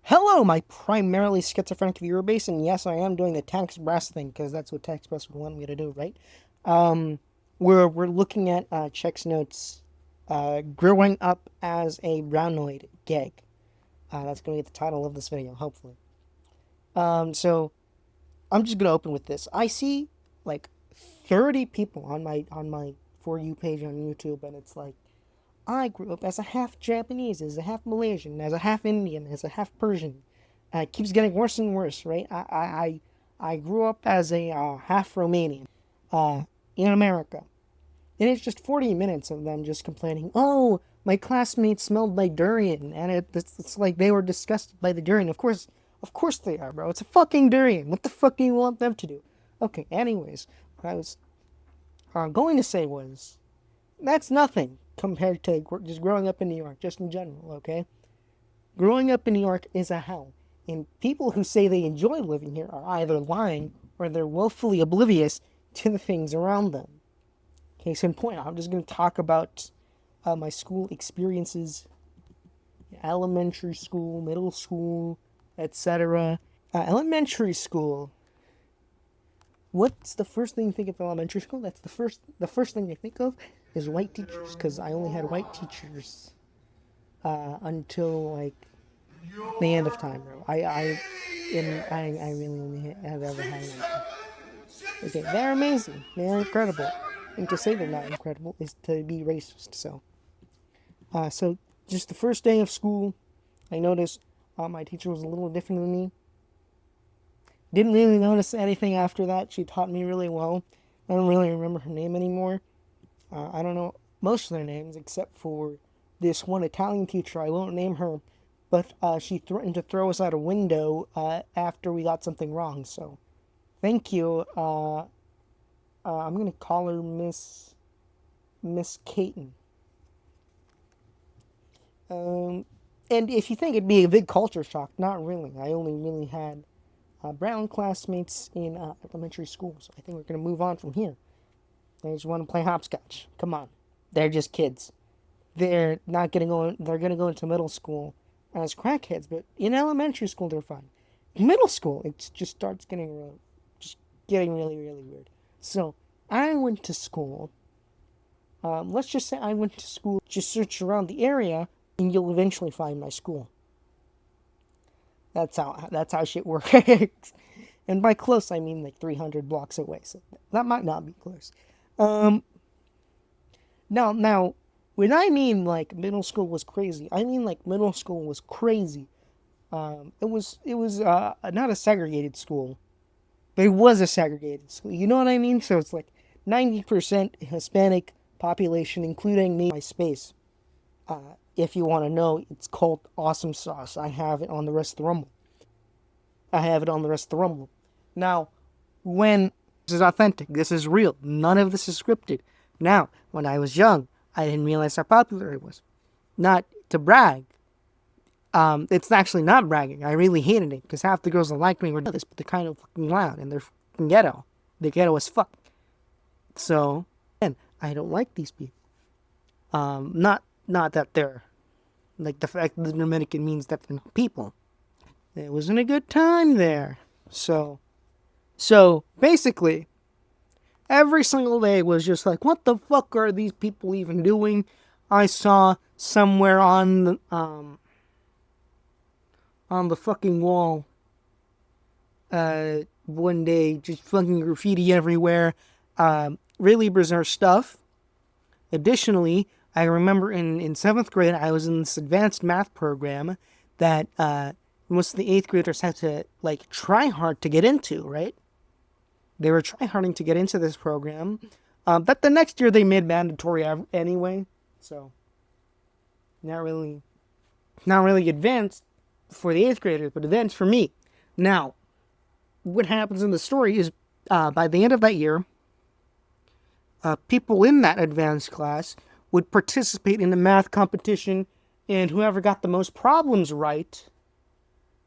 Hello, my primarily schizophrenic viewer base, and yes, I am doing the tax brass thing because that's what tax brass would want me to do, right? Um, we're looking at Check's notes, growing up as a Brownoid Geg. That's going to be the title of this video, hopefully. So I'm just gonna open with this. I see like 30 people on my for you page on YouTube, and it's like I grew up as a half Japanese, as a half Malaysian, as a half Indian, as a half Persian. It keeps getting worse and worse, right? I grew up as a half Romanian uh, in America. And it's just 40 minutes of them just complaining, oh, my classmates smelled like durian. And it's like they were disgusted by the durian. Of course they are, bro. It's a fucking durian. What the fuck do you want them to do? Okay, anyways, what I was going to say was that's nothing compared to just growing up in New York, just in general, okay? Growing up in New York is a hell. And people who say they enjoy living here are either lying or they're willfully oblivious to the things around them. Case in point, I'm just going to talk about my school experiences, elementary school, middle school, etc. Elementary school. What's the first thing you think of elementary school? That's the first thing I think of is white teachers, because I only had white teachers until like the end of time, bro. I really only have ever had white teachers. Okay, they're amazing. They're incredible. And to say they're not incredible is to be racist. So just the first day of school, I noticed my teacher was a little different than me. Didn't really notice anything after that. She taught me really well. I don't really remember her name anymore. I don't know most of their names except for this one Italian teacher. I won't name her, but she threatened to throw us out a window after we got something wrong. So, thank you. I'm gonna call her Miss Caton. And if you think it'd be a big culture shock, not really. I only really had brown classmates in elementary school, so I think we're gonna move on from here. They just want to play hopscotch. Come on, they're just kids. They're not gonna go. They're gonna go into middle school as crackheads, but in elementary school they're fine. In middle school, it just starts getting really, really weird. So I went to school. Let's just say I went to school. Just search around the area, and you'll eventually find my school. That's how shit works. And by close, I mean like 300 blocks away. So that might not be close. Um, now, when I mean like middle school was crazy, I mean like middle school was crazy. It was not a segregated school, but it was a segregated school. You know what I mean? So it's like 90% Hispanic population, including me, my space. If you want to know, it's called Awesome Sauce. I have it on the rest of the Rumble. I have it on the rest of the Rumble. Now, when this is authentic, this is real. None of this is scripted. Now, when I was young, I didn't realize how popular it was. Not to brag. It's actually not bragging. I really hated it because half the girls that like me were this, but they're kind of fucking loud and they're fucking ghetto. They're ghetto as fuck. So, and I don't like these people. Not that they're like the fact that the Dominican means that they're not people. It wasn't a good time there. So basically, every single day was just like, what the fuck are these people even doing? I saw somewhere on the fucking wall one day just fucking graffiti everywhere. Really bizarre stuff. Additionally, I remember in seventh grade I was in this advanced math program that most of the eighth graders had to like try hard to get into, right? They were tryharding to get into this program. That the next year they made mandatory anyway, so not really advanced for the eighth graders, but advanced for me. Now, what happens in the story is by the end of that year, people in that advanced class would participate in the math competition, and whoever got the most problems right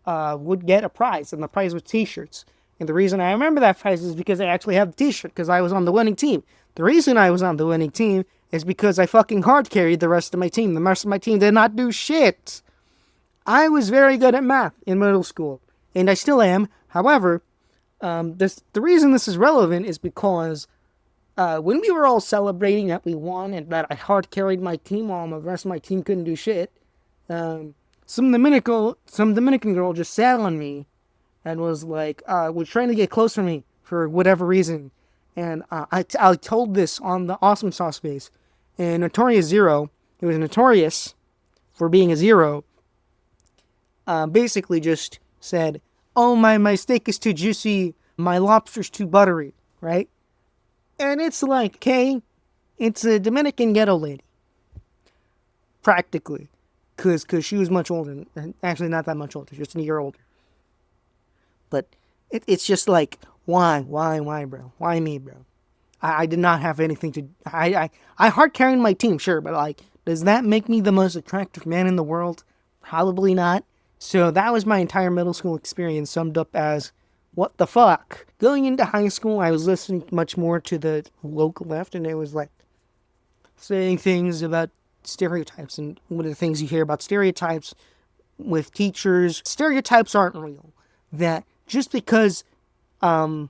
would get a prize, and the prize was t-shirts. And the reason I remember that prize is because I actually have the t-shirt, because I was on the winning team. The reason I was on the winning team is because I fucking hard carried the rest of my team. The rest of my team did not do shit. I was very good at math in middle school, and I still am. However, the reason this is relevant is because when we were all celebrating that we won and that I hard carried my team while the rest of my team couldn't do shit, um, some Dominican girl just sat on me and was like, was trying to get close to me for whatever reason. And I told this on the Awesome Sauce base. And Notorious Zero, who was notorious for being a zero, basically just said, "Oh, my steak is too juicy, my lobster's too buttery," right? And it's like, okay, it's a Dominican ghetto lady, practically. Cause she was much older, and actually not that much older, just a year older. But it's just like, why, bro? Why me, bro? I did not have anything to. I hard carrying my team, sure, but like, does that make me the most attractive man in the world? Probably not. So that was my entire middle school experience summed up as, what the fuck? Going into high school, I was listening much more to the local left, and it was like saying things about stereotypes, and one of the things you hear about stereotypes with teachers, stereotypes aren't real. That just because a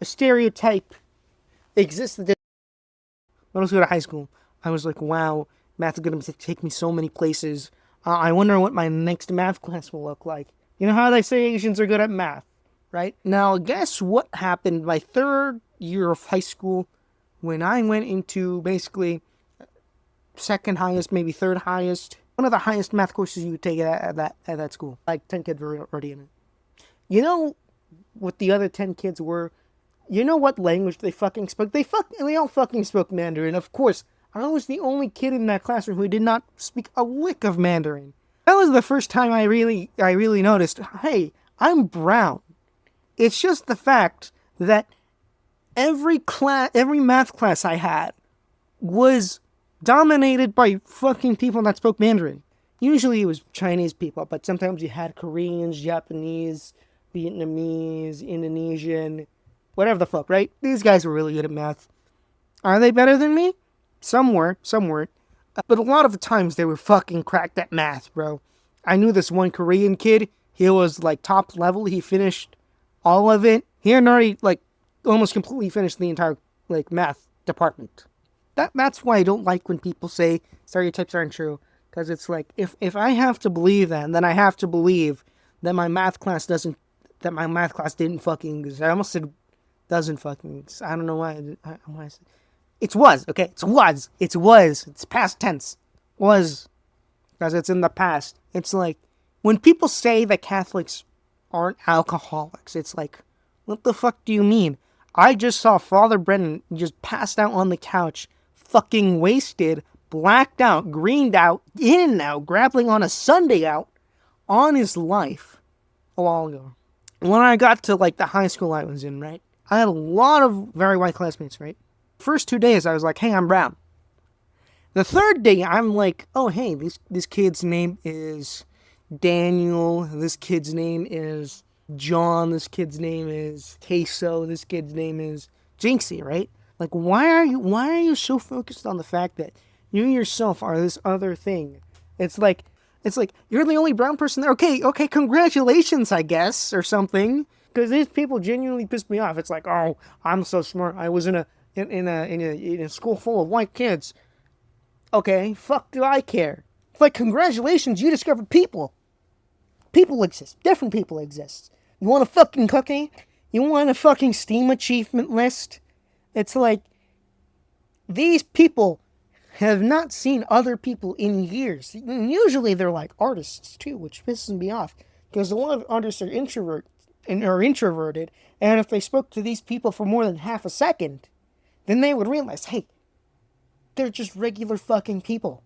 stereotype exists, when I was going to high school, I was like, wow, math is going to take me so many places. I wonder what my next math class will look like. You know how they say Asians are good at math, right? Now, guess what happened my third year of high school when I went into basically second highest, maybe third highest, one of the highest math courses you would take at that school. Like 10 kids were already in it. You know what the other 10 kids were? You know what language they fucking spoke? They all fucking spoke Mandarin. Of course, I was the only kid in that classroom who did not speak a lick of Mandarin. That was the first time I really noticed, hey, I'm brown. It's just the fact that every math class I had was dominated by fucking people that spoke Mandarin. Usually it was Chinese people, but sometimes you had Koreans, Japanese, Vietnamese, Indonesian, whatever the fuck, right? These guys were really good at math. Are they better than me? Some were, some weren't. But a lot of the times they were fucking cracked at math, bro. I knew this one Korean kid. He was like top level. He finished all of it. He had already like almost completely finished the entire like math department. That's why I don't like when people say stereotypes aren't true. Because it's like, if I have to believe that, then I have to believe that my math class didn't fucking exist. I almost said doesn't fucking exist. I don't know why. Why I said, it was, okay? It was. It's past tense. Was. Because it's in the past. It's like, when people say that Catholics aren't alcoholics, it's like, what the fuck do you mean? I just saw Father Brennan just passed out on the couch, fucking wasted, blacked out, greened out, in and out, grappling on a Sunday out, on his life a while ago. When I got to like the high school I was in, right, I had a lot of very white classmates, right? First 2 days I was like, hey, I'm brown. The third day I'm like, oh hey, this kid's name is Daniel, this kid's name is John, this kid's name is Queso, this kid's name is Jinxie, right? Like, why are you so focused on the fact that you yourself are this other thing? It's like you're the only brown person there. Okay, congratulations, I guess, or something. Because these people genuinely pissed me off. It's like, oh, I'm so smart. I was in a school full of white kids. Okay, fuck do I care? It's like, congratulations, you discovered people. People exist. Different people exist. You want a fucking cookie? You want a fucking STEAM achievement list? It's like, these people have not seen other people in years. And usually they're like artists too, which pisses me off. Because a lot of artists are introverted, and if they spoke to these people for more than half a second, then they would realize, hey, they're just regular fucking people.